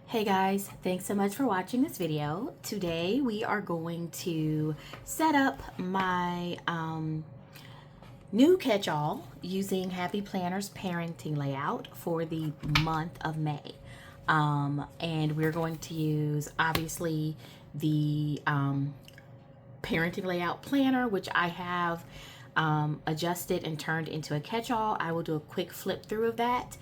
Hey guys, thanks so much for watching this video. Today we are going to set up my new catch-all using Happy Planner's parenting layout for the month of May. And we're going to use obviously the parenting layout planner, which I have adjusted and turned into a catch-all. I will do a quick flip through of that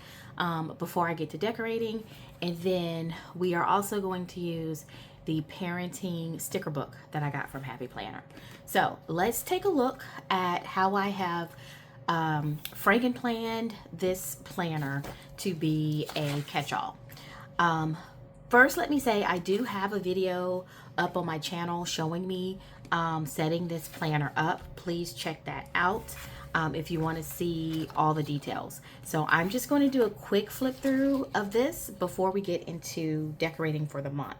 before I get to decorating. And then we are also going to use the parenting sticker book that I got from Happy Planner. So let's take a look at how I have franken-planned this planner to be a catch-all. First, let me say I do have a video up on my channel showing me setting this planner up. Please check that out if you want to see all the details. So I'm just going to do a quick flip through of this before we get into decorating for the month.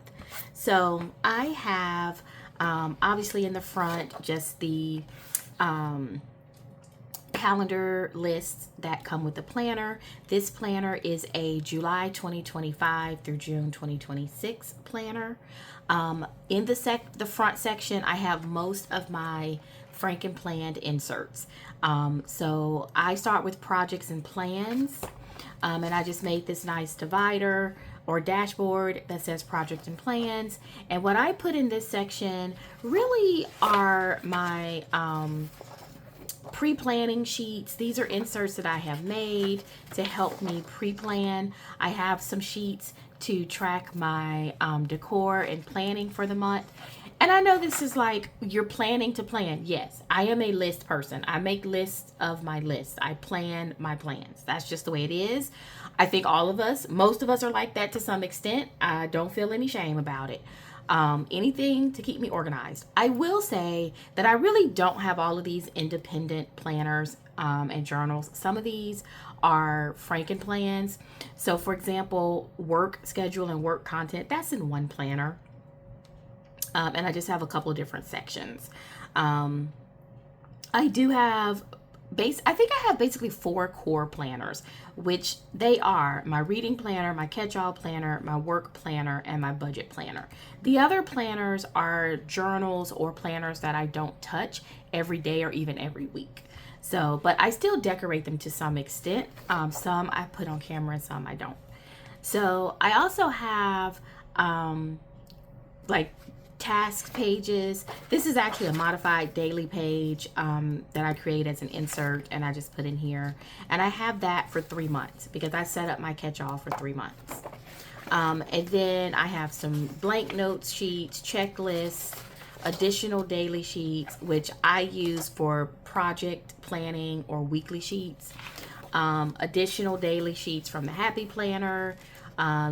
So I have obviously in the front just the calendar lists that come with the planner. This planner is a July 2025 through June 2026 planner. In the front section, I have most of my franken-planned inserts. So I start with projects and plans, and I just made this nice divider or dashboard that says project and plans. And what I put in this section really are my pre-planning sheets. These are inserts that I have made to help me pre-plan. I have some sheets to track my decor and planning for the month. And I know this is like, you're planning to plan. Yes, I am a list person. I make lists of my lists. I plan my plans. That's just the way it is. I think all of us, most of us are like that to some extent. I don't feel any shame about it. Anything to keep me organized. I will say that I really don't have all of these independent planners and journals. Some of these are Franken plans. So for example, work schedule and work content, that's in one planner. And I just have a couple of different sections. I do have I think I have basically 4 core planners, which they are my reading planner, my catch-all planner, my work planner, and my budget planner. The other planners are journals or planners that I don't touch every day or even every week. So, but I still decorate them to some extent. Some I put on camera and some I don't. So I also have like task pages. This is actually a modified daily page that I create as an insert, and I just put in here. And I have that for 3 months because I set up my catch-all for 3 months. And then I have some blank notes sheets, checklists, additional daily sheets, which I use for project planning or weekly sheets. Additional daily sheets from the Happy Planner,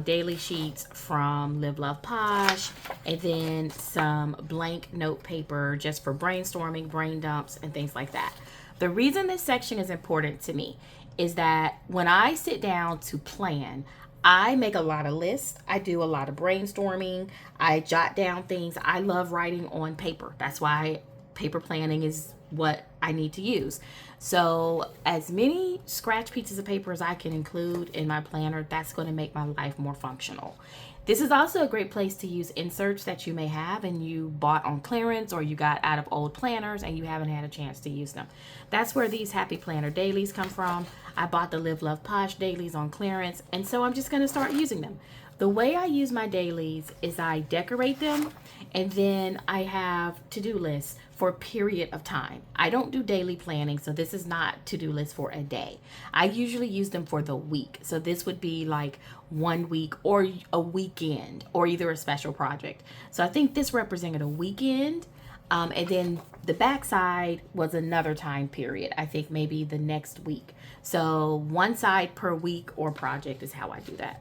daily sheets from Live Love Posh, and then some blank note paper just for brainstorming, brain dumps, and things like that. The reason this section is important to me is that when I sit down to plan, I make a lot of lists. I do a lot of brainstorming. I jot down things. I love writing on paper. That's why paper planning is what I need to use. So as many scratch pieces of paper as I can include in my planner, that's going to make my life more functional. This is also a great place to use inserts that you may have and you bought on clearance or you got out of old planners and you haven't had a chance to use them. That's where these Happy Planner dailies come from. I bought the Live Love Posh dailies on clearance, and so I'm just going to start using them. The way I use my dailies is I decorate them, and then I have to-do lists for a period of time. I don't do daily planning, so this is not to-do list for a day. I usually use them for the week. So this would be like 1 week or a weekend or either a special project. So I think this represented a weekend. And then the backside was another time period. I think maybe the next week. So one side per week or project is how I do that.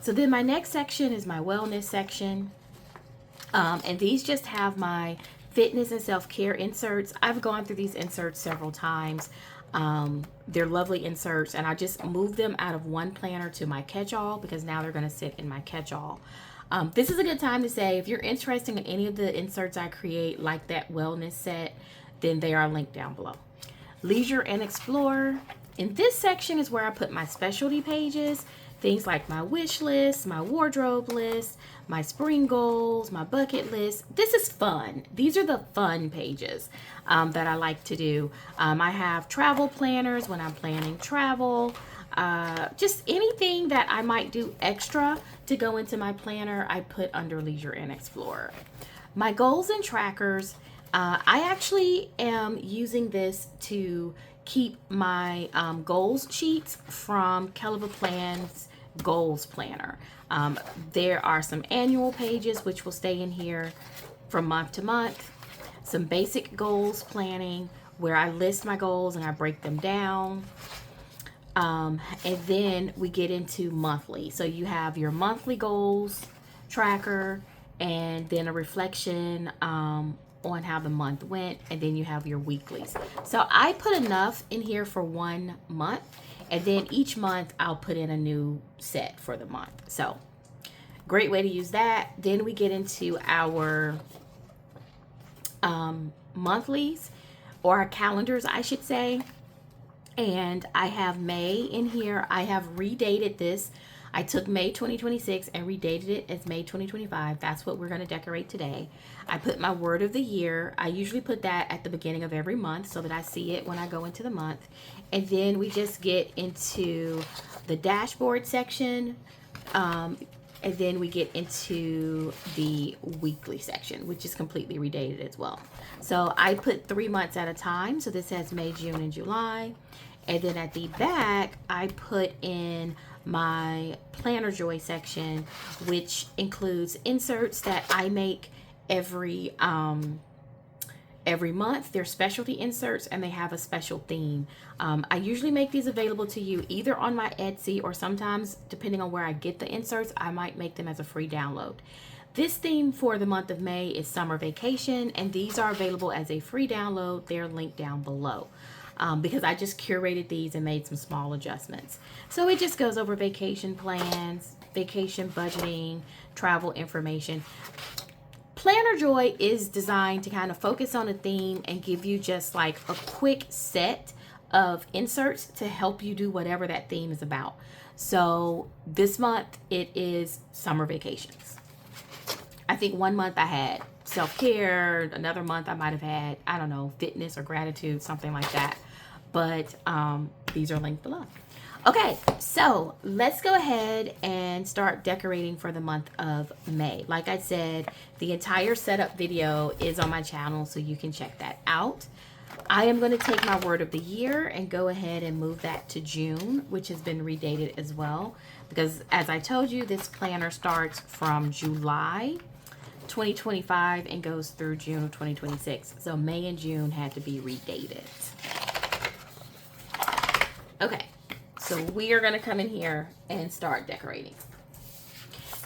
So then my next section is my wellness section. And these just have my fitness and self-care inserts. I've gone through these inserts several times. They're lovely inserts, and I just moved them out of one planner to my catch-all because now they're going to sit in my catch-all. This is a good time to say if you're interested in any of the inserts I create, like that wellness set, then they are linked down below. Leisure and explore. In this section is where I put my specialty pages. things like my wish list, my wardrobe list, my spring goals, my bucket list. This is fun. These are the fun pages that I like to do. I have travel planners when I'm planning travel. Just anything that I might do extra to go into my planner, I put under Leisure and Explorer. My goals and trackers, I actually am using this to keep my goals sheets from Caliber Plan's Goals Planner. There are some annual pages which will stay in here from month to month. Some basic goals planning where I list my goals and I break them down. And then we get into monthly. So you have your monthly goals tracker and then a reflection on how the month went, and then you have your weeklies. So I put enough in here for 1 month, and then each month I'll put in a new set for the month. So great way to use that. Then we get into our monthlies, or our calendars, I should say. And I have May in here. I have redated this. I took May 2026 and redated it as May 2025. That's what we're going to decorate today. I put my word of the year. I usually put that at the beginning of every month so that I see it when I go into the month. And then we just get into the dashboard section. And then we get into the weekly section, which is completely redated as well. So I put 3 months at a time. So this has May, June, and July. And then at the back, I put in my Planner Joy section, which includes inserts that I make every month. They're specialty inserts and they have a special theme. I usually make these available to you either on my Etsy, or sometimes, depending on where I get the inserts, I might make them as a free download. This theme for the month of May is summer vacation, and these are available as a free download. They're linked down below. Because I just curated these and made some small adjustments. So it just goes over vacation plans, vacation budgeting, travel information. Planner Joy is designed to kind of focus on a theme and give you just like a quick set of inserts to help you do whatever that theme is about. So this month it is summer vacations. I think 1 month I had self-care, another month I might have had, I don't know, fitness or gratitude, something like that. But these are linked below. Okay, so let's go ahead and start decorating for the month of May. Like I said, the entire setup video is on my channel, so you can check that out. I am going to take my word of the year and go ahead and move that to June, which has been redated as well. Because as I told you, this planner starts from July 2025 and goes through June of 2026. So May and June had to be redated. Okay, so we are going to come in here and start decorating.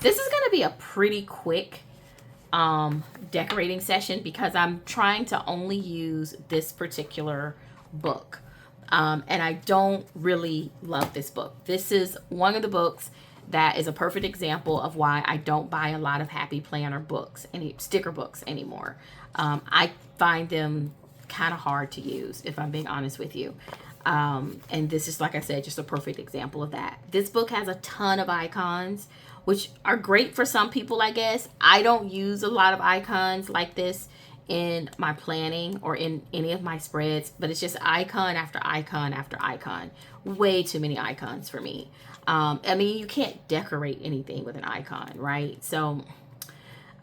This is going to be a pretty quick decorating session because I'm trying to only use this particular book. And I don't really love this book. This is one of the books that is a perfect example of why I don't buy a lot of Happy Planner books, any sticker books anymore. I find them kind of hard to use, if I'm being honest with you. And this is, like I said, just a perfect example of that. This book has a ton of icons, which are great for some people, I guess. I don't use a lot of icons like this in my planning or in any of my spreads, but it's just icon after icon after icon. Way too many icons for me. I mean, you can't decorate anything with an icon, right? So,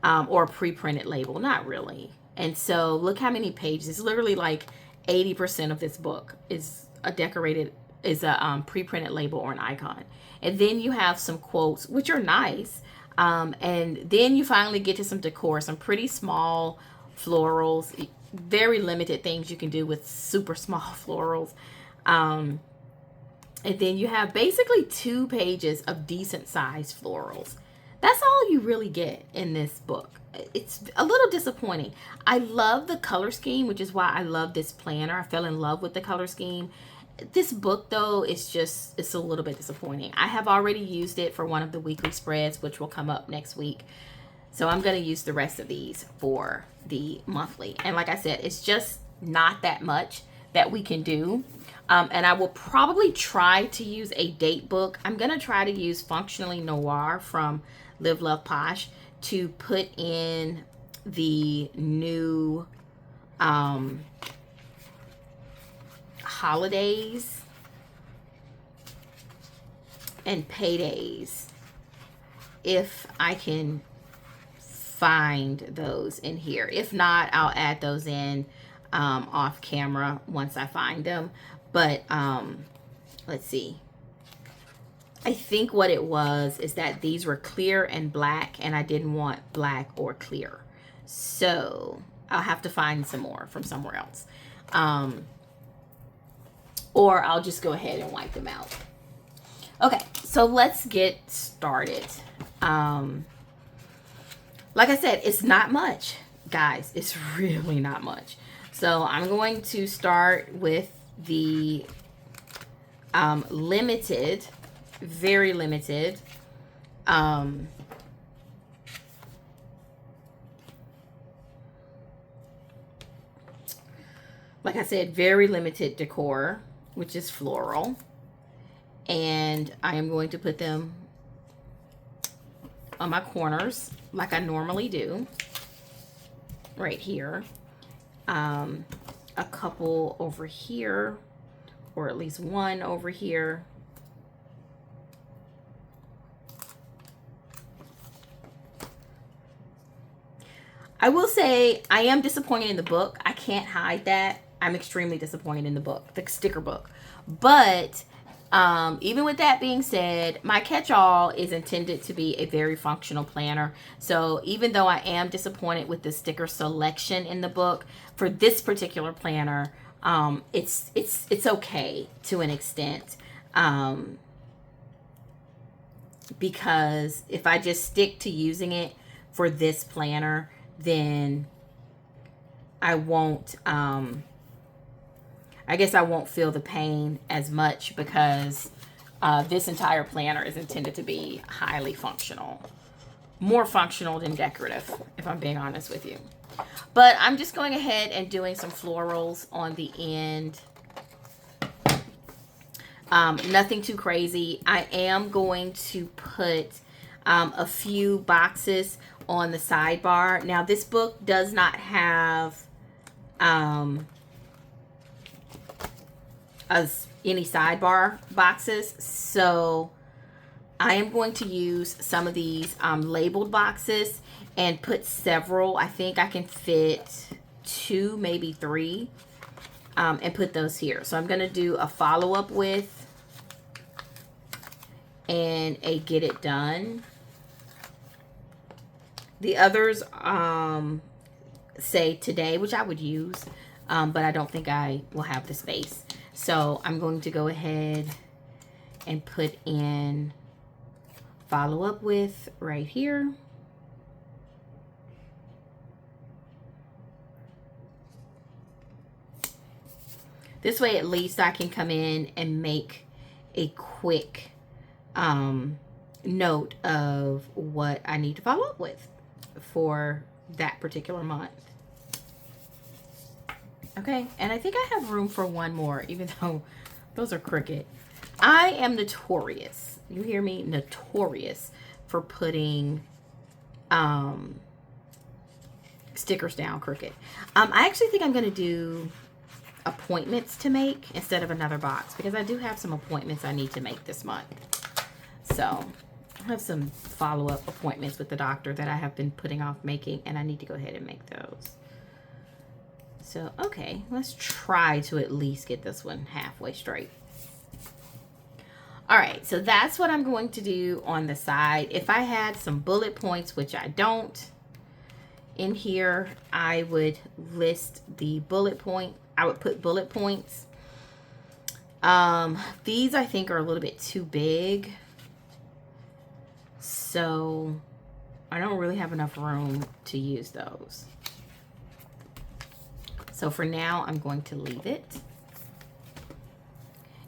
or a pre-printed label, not really. And so look how many pages. It's literally like 80% of this book is a pre-printed label or an icon. And then you have some quotes, which are nice. And then you finally get to some decor, some pretty small florals, very limited things you can do with super small florals. And then you have basically 2 pages of decent sized florals. That's all you really get in this book. It's a little disappointing. I love the color scheme, which is why I love this planner. I fell in love with the color scheme. This book, though, it's a little bit disappointing. I have already used it for one of the weekly spreads, which will come up next week. So I'm going to use the rest of these for the monthly. And like I said, it's just not that much that we can do. And I will probably try to use a date book. I'm going to try to use Functionally Noir from Live Love Posh to put in the new holidays and paydays, if I can find those in here. If not, I'll add those in off camera once I find them. But let's see. I think what it was is that these were clear and black, and I didn't want black or clear. So I'll have to find some more from somewhere else. Or I'll just go ahead and wipe them out. Okay, so let's get started. Like I said, it's not much, guys. It's really not much. So I'm going to start with the limited, very limited, like I said, very limited decor, which is floral. And I am going to put them on my corners like I normally do, right here. A couple over here, or at least one over here. I will say I am disappointed in the book. I can't hide that. I'm extremely disappointed in the book, the sticker book. But even with that being said, my catch-all is intended to be a very functional planner. So even though I am disappointed with the sticker selection in the book, for this particular planner, it's okay to an extent. Because if I just stick to using it for this planner, then I won't, I guess I won't feel the pain as much, because this entire planner is intended to be highly functional. More functional than decorative, if I'm being honest with you. But I'm just going ahead and doing some florals on the end. Nothing too crazy. I am going to put a few boxes on the sidebar. Now, this book does not have any sidebar boxes, so I am going to use some of these labeled boxes and put several. I think I can fit 2, maybe 3, and put those here. So I'm going to do a follow-up with and a get it done. The others say today, which I would use, but I don't think I will have the space. So I'm going to go ahead and put in follow up with right here. This way, at least I can come in and make a quick note of what I need to follow up with for that particular month. Okay, and I think I have room for one more, even though those are crooked. I am notorious, you hear me? Notorious for putting stickers down crooked. I actually think I'm going to do appointments to make instead of another box, because I do have some appointments I need to make this month. So I have some follow-up appointments with the doctor that I have been putting off making, and I need to go ahead and make those. So, okay, let's try to at least get this one halfway straight. All right, so that's what I'm going to do on the side. If I had some bullet points, which I don't, in here, I would list the bullet point. I would put bullet points. These I think are a little bit too big. So I don't really have enough room to use those. So for now, I'm going to leave it.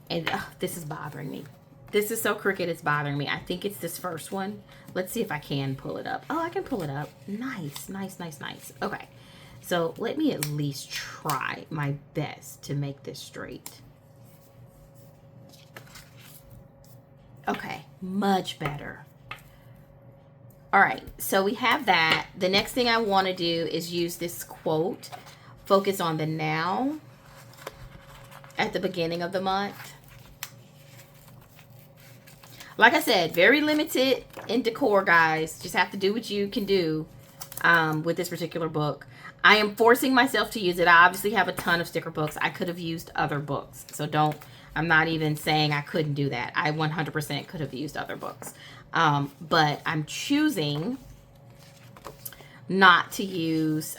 And this is bothering me. This is so crooked, it's bothering me. I think it's this first one. Let's see if I can pull it up. Oh, I can pull it up. Nice, nice, nice, nice. Okay. So let me at least try my best to make this straight. Okay, much better. All right, so we have that. The next thing I want to do is use this quote, focus on the now at the beginning of the month. Like I said, very limited in decor, guys. Just have to do what you can do with this particular book. I am forcing myself to use it. I obviously have a ton of sticker books. I could have used other books. So I'm not even saying I couldn't do that. I 100% could have used other books. But I'm choosing not to use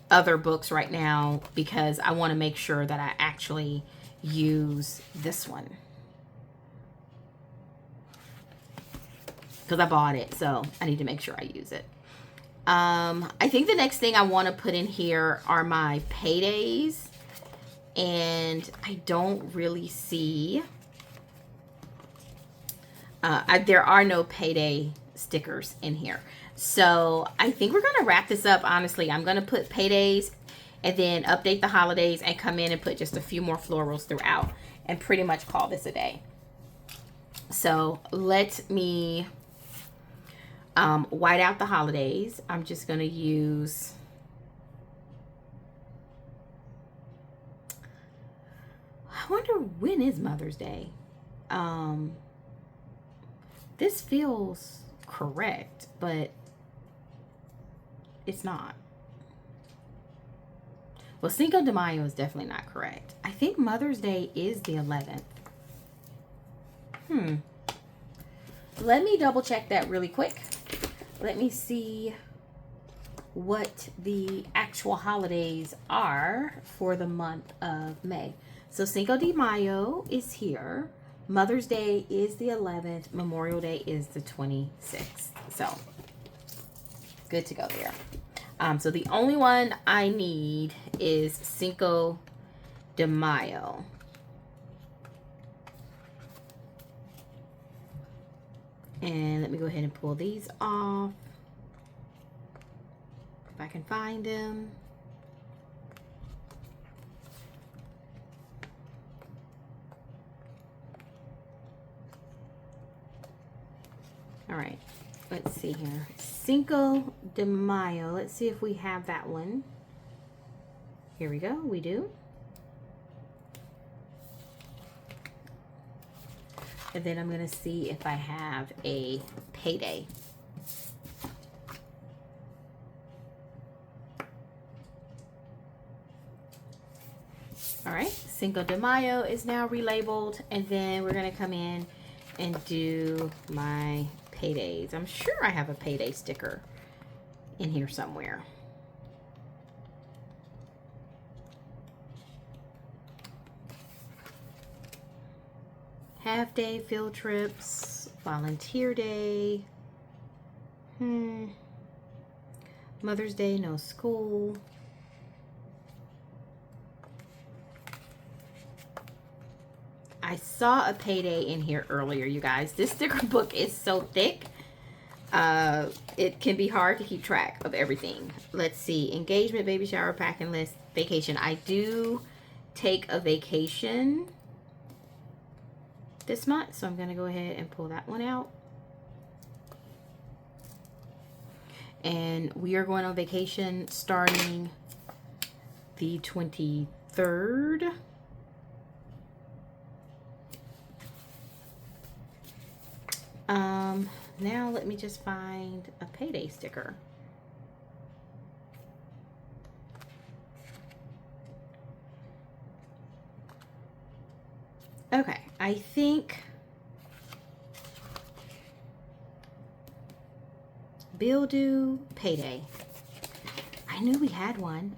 other books right now because I want to make sure that I actually use this one. Because I bought it, so I need to make sure I use it. I think the next thing I want to put in here are my paydays. And I don't really see... there are no payday stickers in here. So I think we're going to wrap this up, honestly. I'm going to put paydays and then update the holidays and come in and put just a few more florals throughout and pretty much call this a day. So let me white out the holidays. I'm just going to use... I wonder, when is Mother's Day? This feels correct, but it's not. Well, Cinco de Mayo is definitely not correct. I think Mother's Day is the 11th. Let me double check that really quick. Let me see what the actual holidays are for the month of May. So Cinco de Mayo is here. Mother's Day is the 11th. Memorial Day is the 26th. So good to go there. So the only one I need is Cinco de Mayo. And let me go ahead and pull these off. If I can find them. All right, let's see here. Cinco de Mayo. Let's see if we have that one. Here we go. We do. And then I'm going to see if I have a payday. All right, Cinco de Mayo is now relabeled, and then we're going to come in and do my paydays. I'm sure I have a payday sticker in here somewhere. Half day field trips, volunteer day, Mother's Day, no school. I saw a payday in here earlier, you guys. This sticker book is so thick. It can be hard to keep track of everything. Let's see. Engagement, baby shower, packing list, vacation. I do take a vacation this month, so I'm going to go ahead and pull that one out. And we are going on vacation starting the 23rd. Now let me just find a payday sticker. Okay, I think bill due, payday. I knew we had one.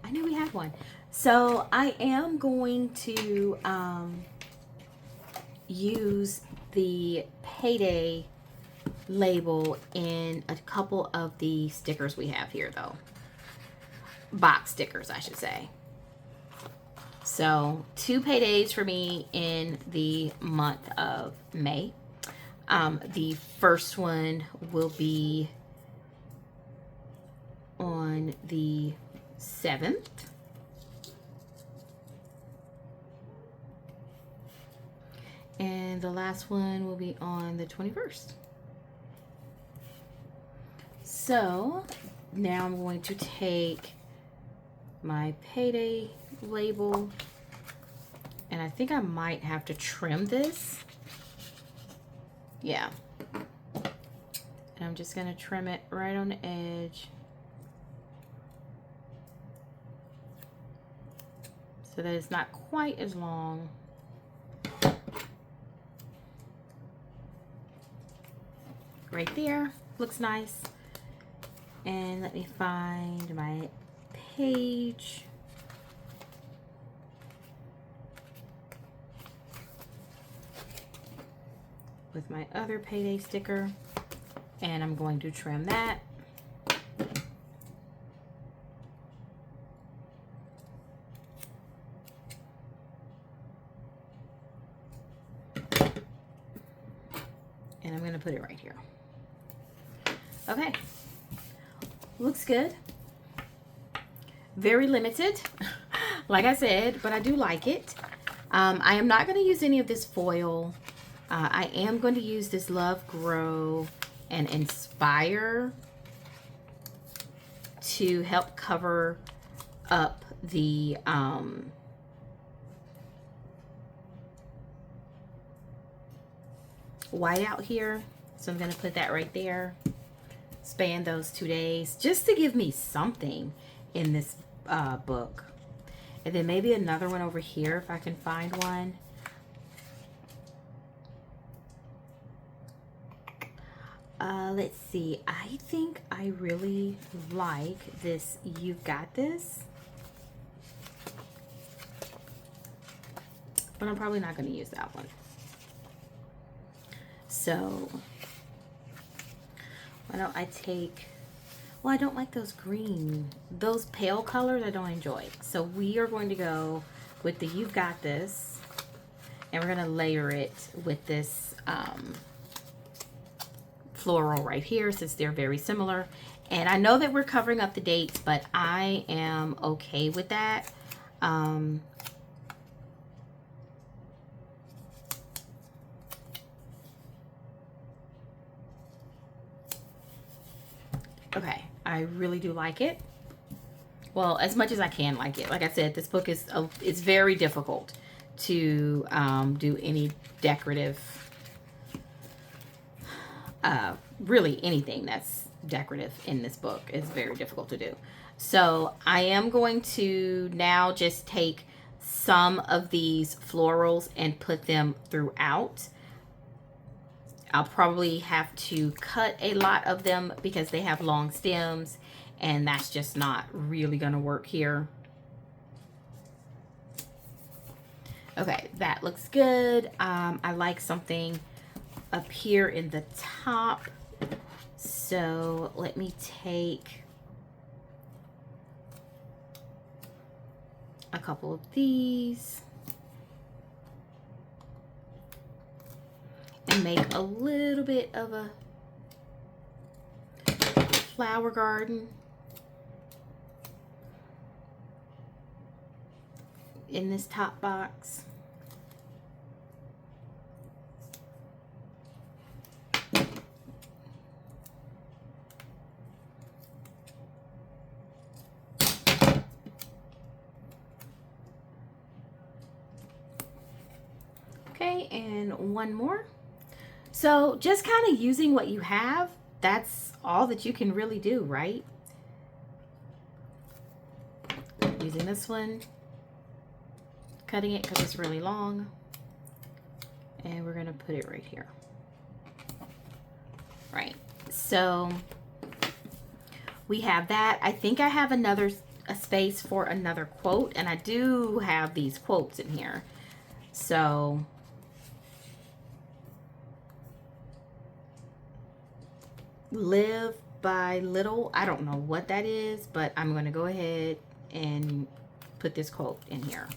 So I am going to use the payday label in a couple of the stickers we have here, though. Box stickers, I should say. So 2 paydays for me in the month of May. The first one will be on the 7th. And the last one will be on the 21st. So now I'm going to take my payday label, and I think I might have to trim this. Yeah. And I'm just going to trim it right on the edge so that it's not quite as long. Right there, looks nice. And let me find my page. With my other payday sticker, and I'm going to trim that. And I'm going to put it right here. Okay, looks good. Very limited, like I said, but I do like it. I am not going to use any of this foil. I am going to use this Love, Grow, and Inspire to help cover up the white out here. So I'm going to put that right there. Span those 2 days just to give me something in this book. And then maybe another one over here if I can find one. Let's see. I think I really like this You've Got This. But I'm probably not going to use that one. So why don't I take, well, I don't like those green, those pale colors I don't enjoy. So we are going to go with the You've Got This, and we're going to layer it with this floral right here, since they're very similar. And I know that we're covering up the dates, but I am okay with that. Okay, I really do like it. Well, as much as I can like it. Like I said, this book is it's very difficult to do any decorative, really anything that's decorative in this book is very difficult to do. So I am going to now just take some of these florals and put them throughout. I'll probably have to cut a lot of them because they have long stems, and that's just not really gonna work here. Okay, that looks good. I like something up here in the top. So let me take a couple of these and make a little bit of a flower garden in this top box. Okay, and one more. So just kind of using what you have, that's all that you can really do, right? Using this one, cutting it because it's really long, and we're gonna put it right here. Right, so we have that. I think I have a space for another quote, and I do have these quotes in here. So live by little, I don't know what that is, but I'm going to go ahead and put this quote in here.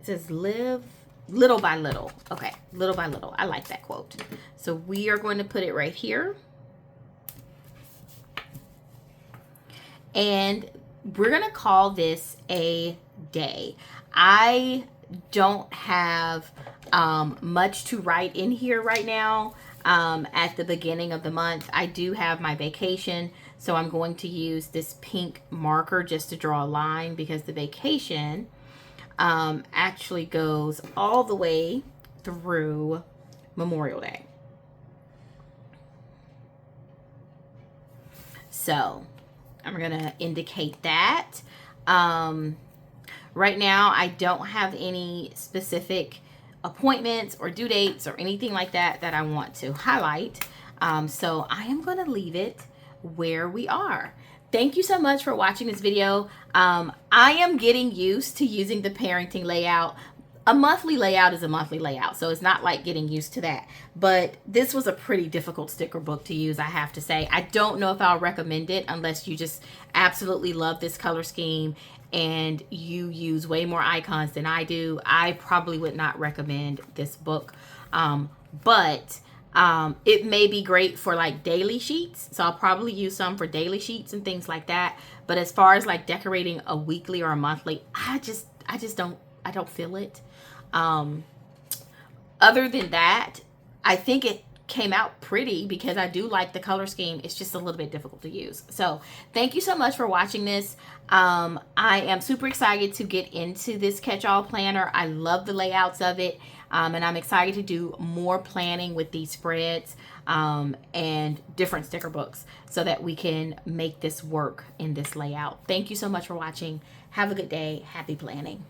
It says live little by little. Okay, little by little. I like that quote. So we are going to put it right here. And we're gonna call this a day. I don't have much to write in here right now. At the beginning of the month, I do have my vacation, so I'm going to use this pink marker just to draw a line, because the vacation actually goes all the way through Memorial Day. So I'm gonna indicate that. Right now, I don't have any specific appointments or due dates or anything like that that I want to highlight. So I am going to leave it where we are. Thank you so much for watching this video. I am getting used to using the parenting layout. A monthly layout is a monthly layout, so it's not like getting used to that. But this was a pretty difficult sticker book to use, I have to say. I don't know if I'll recommend it unless you just absolutely love this color scheme and you use way more icons than I do. I probably would not recommend this book. But it may be great for like daily sheets. So I'll probably use some for daily sheets and things like that. But as far as like decorating a weekly or a monthly, I don't feel it. Other than that, I think it came out pretty because I do like the color scheme. It's just a little bit difficult to use. So thank you so much for watching this. I am super excited to get into this catch-all planner. I love the layouts of it. And I'm excited to do more planning with these spreads and different sticker books so that we can make this work in this layout. Thank you so much for watching. Have a good day. Happy planning.